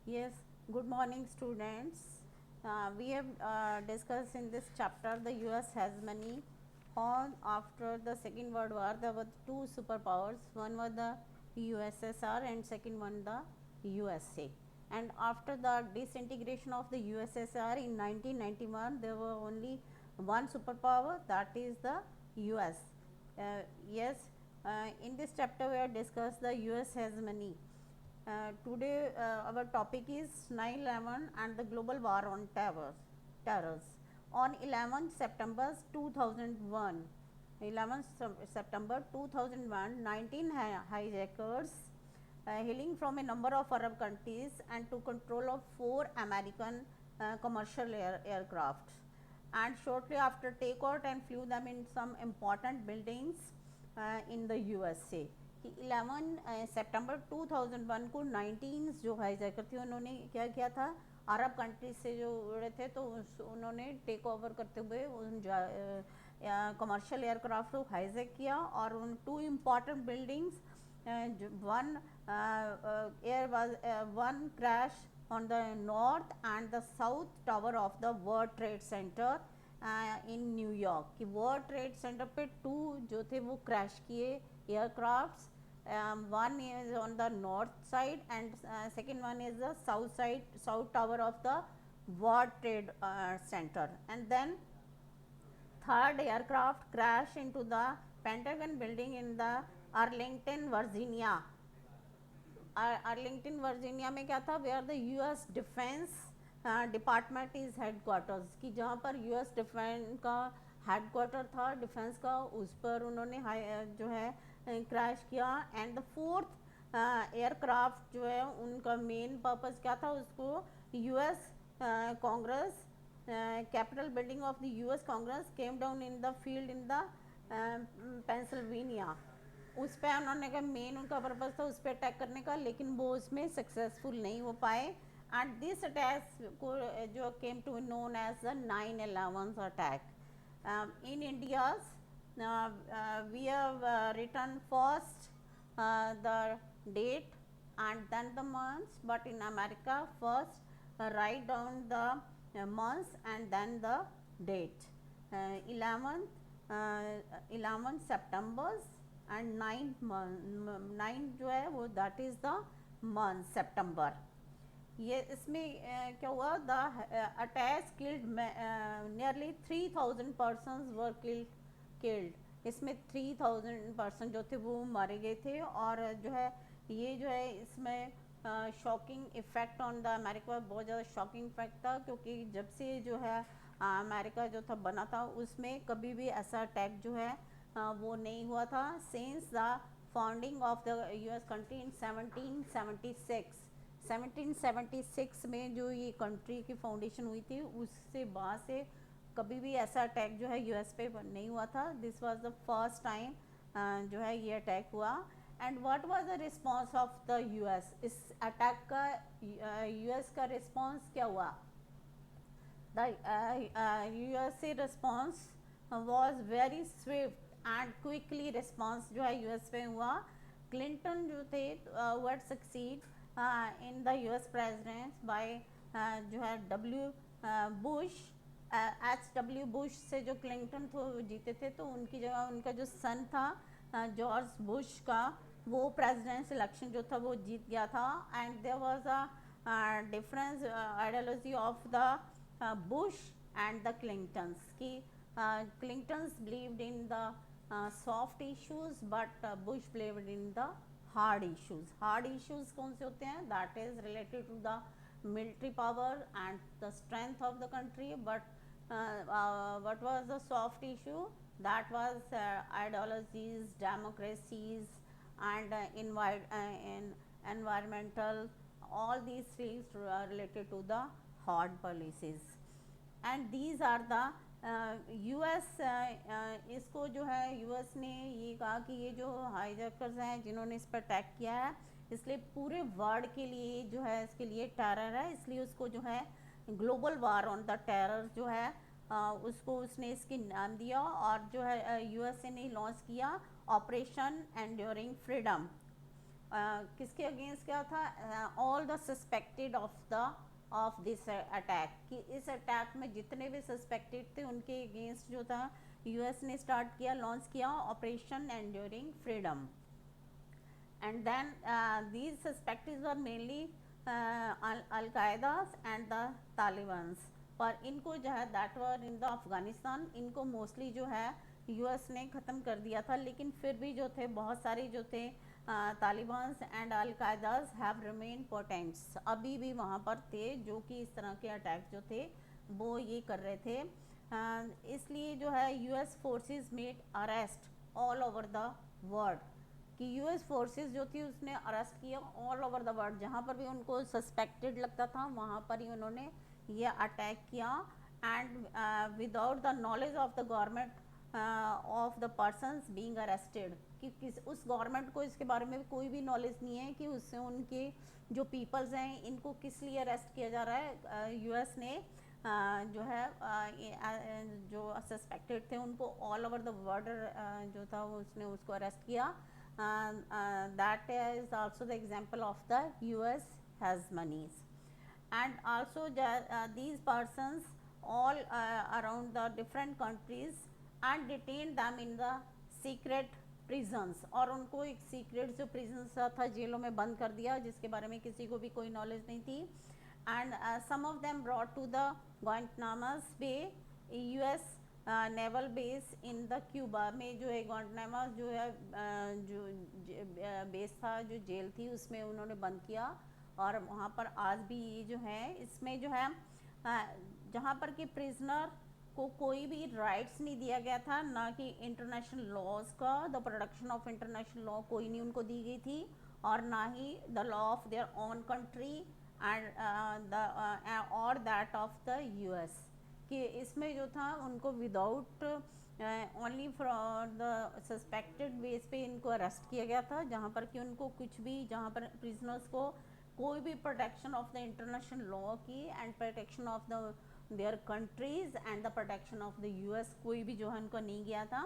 Yes, good morning, students. We have discussed in this chapter the US has many. On after the Second World War, there were two superpowers. One was the USSR, and second one the USA. And after the disintegration of the USSR in 1991, there were only one superpower, that is the US. Yes, in this chapter we have discussed the US has many. Today our topic is 9/11 and the global war on terrors. On 11th September 2001, 11th September 2001, 19 hijackers hailing from a number of Arab countries and took control of four American commercial aircraft, and shortly after takeoff and flew them in some important buildings in the USA. कि 11 सितंबर 2001 को 19 जो hijacker थे उन्होंने क्या किया था, अरब countries से जो उड़े थे तो उन्होंने टेक ओवर करते हुए उन कमर्शियल एयरक्राफ्ट को हाईजैक किया और उन two important buildings, one air was one crash on the north and the south tower of the World Trade Center in New York. कि World Trade Center पे to जो थे वो क्रैश किए aircrafts. One is on the north side and second one is the south side, south tower of the World Trade Center. And then third aircraft crashed into the Pentagon building in the Arlington, Virginia. Arlington Virginia में क्या था, where the US defence department is headquarters, कि जहाँ पर US defence का headquarter था defence का, उस पर उन्होंने जो है क्रैश किया. एंड द फोर्थ एयरक्राफ्ट जो है उनका मेन पर्पस क्या था, उसको US Congress capital building of the US Congress came down in the field in the Pennsylvania. उस पर उन्होंने कहा मेन उनका पर्पज़ था उस पर अटैक करने का, लेकिन वो उसमें सक्सेसफुल नहीं हो पाए. एंड दिस अटैक को जो came to known as the 9/11 attack. In India's we have written first the date and then the months, but in America first write down the months and then the date. 11 September's and 9 जो है वो that is the month सितंबर. ये इसमें क्या हुआ, the attack killed nearly 3000 persons were killed. इसमें 3000 person जो थे वो मारे गए थे. और जो है ये जो है इसमें shocking effect on the America, बहुत ज़्यादा शॉकिंग इफेक्ट था, क्योंकि जब से जो है अमेरिका जो था बना था उसमें कभी भी ऐसा अटैक जो है वो नहीं हुआ था since the founding of the US country in 1776. 1776 में जो ये कंट्री की फाउंडेशन हुई थी उससे बाद से कभी भी ऐसा अटैक जो है यूएस पे नहीं हुआ था. This was the first time जो है ये अटैक हुआ. And what was the response of the US, इस अटैक का यूएस का रिस्पांस क्या हुआ. The USA response was very Swift and quickly. Response जो है यूएस पे हुआ. क्लिंटन जो थे word succeed in the US president bye जो है डब्ल्यू बुश. एच.डब्ल्यू. बुश से जो क्लिंटन थे जीते थे, तो उनकी जगह उनका जो सन था जॉर्ज बुश का, वो प्रेसिडेंट इलेक्शन जो था वो जीत गया था. And there was a difference ideology of the Bush and the Clintons, की Clintons believed in the soft issues but Bush believed in the hard issues. Hard issues कौन से होते हैं, that is related to the military power and the strength of the country. But what was the soft issue, that was ideologies, democracies and environmental, all these things are related to the hard policies. And these are the US. इसको जो है US ने ये कहा कि ये जो hijackers हैं जिन्होंने इस पर अटैक किया है, इसलिए पूरे वर्ल्ड के लिए जो है इसके लिए टेरर है, इसलिए उसको जो है global war on the terror जो है उसको उसने इसकी नाम दिया. और जो है यूएसए ने लॉन्च किया ऑपरेशन एंड्योरिंग फ्रीडम. किसके अगेंस्ट क्या था, all the suspected of this attack, कि इस अटैक में जितने भी सस्पेक्टेड थे उनके अगेंस्ट जो था यूएस ने स्टार्ट किया, लॉन्च किया operation enduring freedom. And then these suspects were mainly Al-Qaeda and the Taliban. पर इनको जो है that were in the Afghanistan, इनको मोस्टली जो है यूएस ने ख़त्म कर दिया था, लेकिन फिर भी जो थे बहुत सारे जो थे तालिबान एंड अलकायदास हैव रिमेन पोटेंट्स, अभी भी वहाँ पर थे जो कि इस तरह के अटैक जो थे वो ये कर रहे थे. इसलिए जो है US forces made arrest all over the world, कि यूएस फोर्सेस जो थी उसने अरेस्ट किया ऑल ओवर द वर्ल्ड, जहाँ पर भी उनको सस्पेक्टेड लगता था वहाँ पर ही उन्होंने ये अटैक किया. And without the knowledge of the government of the persons being arrested, कि उस गवर्नमेंट को इसके बारे में कोई भी नॉलेज नहीं है कि उससे उनके जो पीपल्स हैं इनको किस लिए अरेस्ट किया जा रहा है. यूएस ने जो है जो सस्पेक्टेड थे उनको ऑल ओवर द वर्ल्ड जो था वो उसने उसको अरेस्ट किया. That is also the example of the US has monies. And also these persons all around the different countries and detained them in the secret prisons, और उनको एक secret जो prisons था जेलों में बंद कर दिया जिसके बारे में किसी को भी कोई knowledge नहीं थी. And some of them brought to the Guantanamo Bay, US naval base in the Cuba में, जो है गुआंटानामो जो है जो बेस था, जो जेल थी उसमें उन्होंने बंद किया. और वहाँ पर आज भी ये जो है इसमें जो है जहाँ पर कि प्रिजनर को कोई भी राइट्स नहीं दिया गया था, ना कि इंटरनेशनल लॉज का the production of international law कोई नहीं उनको दी गई थी, और ना ही the law of their own country and और दैट ऑफ द यूएस, कि इसमें जो था उनको without only for the suspected base पे इनको अरेस्ट किया गया था, जहाँ पर कि उनको कुछ भी, जहाँ पर प्रिजनर्स को कोई भी protection of the international law की and protection of the their countries and the protection of the US कोई भी जो है उनको नहीं गया था.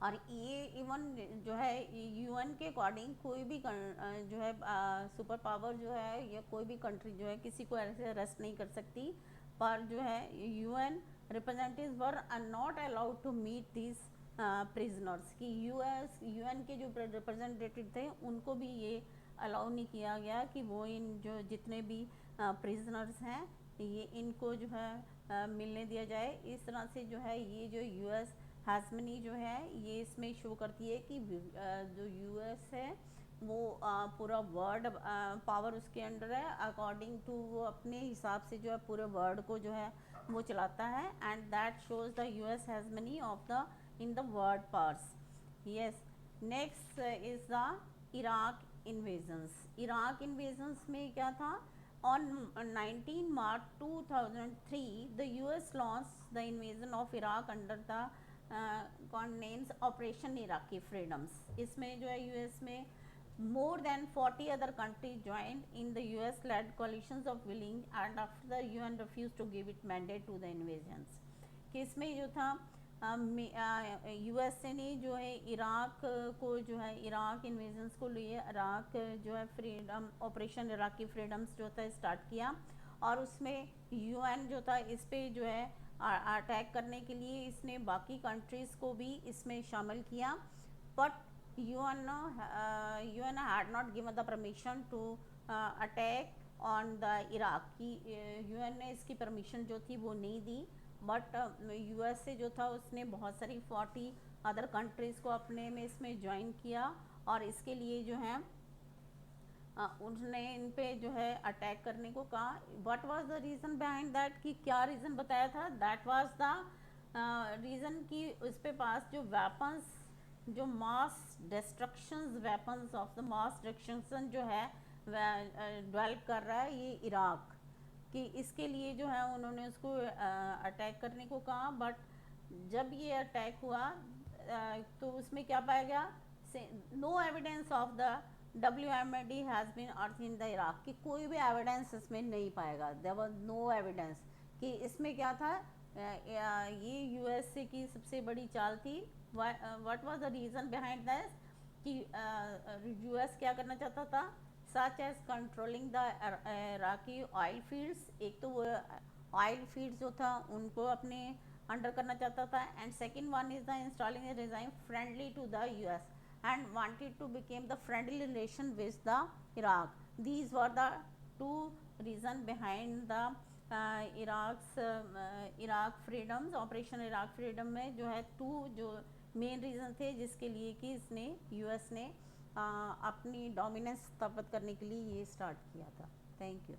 और ये इवन जो है यूएन के अकॉर्डिंग कोई भी जो है सुपर पावर जो है या कोई भी कंट्री जो है किसी को ऐसे अरेस्ट नहीं कर सकती, पर जो है UN representatives were are not allowed to meet this prisoners, कि यूएन के जो रिप्रेजेंटेटिव थे उनको भी ये अलाउ नहीं किया गया कि वो इन जो जितने भी प्रिजनर्स हैं ये इनको जो है मिलने दिया जाए. इस तरह से जो है ये जो यूएस हैज़मनी जो है ये इसमें शो करती है कि जो यूएस है वो पूरा वर्ल्ड पावर उसके अंडर है, अकॉर्डिंग टू वो अपने हिसाब से जो है पूरे वर्ल्ड को जो है वो चलाता है. And that shows the US has money of the in the world powers. Yes, next is the Iraq invasions. Iraq invasions में क्या था, on 19 March 2003 the US launch the invasion of Iraq under the condense operation Iraqi freedoms. इसमें जो है US में more than 40 other countries joined in the US-led coalitions of willing, and after the UN refused to give it mandate to the invasions. कि इसमें जो था US ने जो है इराक को जो है इराक इन्वेजन्स को लिए इराक जो है फ्रीडम ऑपरेशन इराकी फ्रीडम्स जो था स्टार्ट किया, और उसमें यूएन जो था इस पे जो है अटैक करने के लिए इसने बाकी कंट्रीज़ को भी इसमें शामिल किया. But UN had not given the permission to attack on the Iraq, की UN ने इसकी परमिशन जो थी वो नहीं दी. बट US से जो था उसने बहुत सारी 40 अदर कंट्रीज़ को अपने में इसमें ज्वाइन किया, और इसके लिए जो है उन्होंने इन पे जो है अटैक करने को कहा. What was the reason behind that, कि क्या रीज़न बताया था, दैट वाज द रीज़न कि उस पे पास जो वेपन्स जो mass destructions weapons of the mass destruction जो है डेवलप कर रहा है ये इराक, कि इसके लिए जो है उन्होंने उसको अटैक करने को कहा. बट जब ये अटैक हुआ तो उसमें क्या पाया गया, no evidence of the WMD has been earth in the Iraq, कि कोई भी एविडेंस इसमें नहीं पाएगा. देयर वाज नो एविडेंस, कि इसमें क्या था, ये यूएसए की सबसे बड़ी चाल थी. What was the reason behind this, कि यूएस क्या करना चाहता था, such as controlling the Iraqi oil fields. एक तो वो ऑयल फील्ड्स जो था उनको अपने अंडर करना चाहता था, and second one is the installing a regime friendly to the US and wanted to become the friendly relation with the Iraq. These were the two reason behind the Iraq freedoms, operation Iraq freedom में जो है to जो main reason थे जिसके लिए कि इसने US ने अपनी डोमिनेंस स्थापित करने के लिए ये स्टार्ट किया था। Thank you.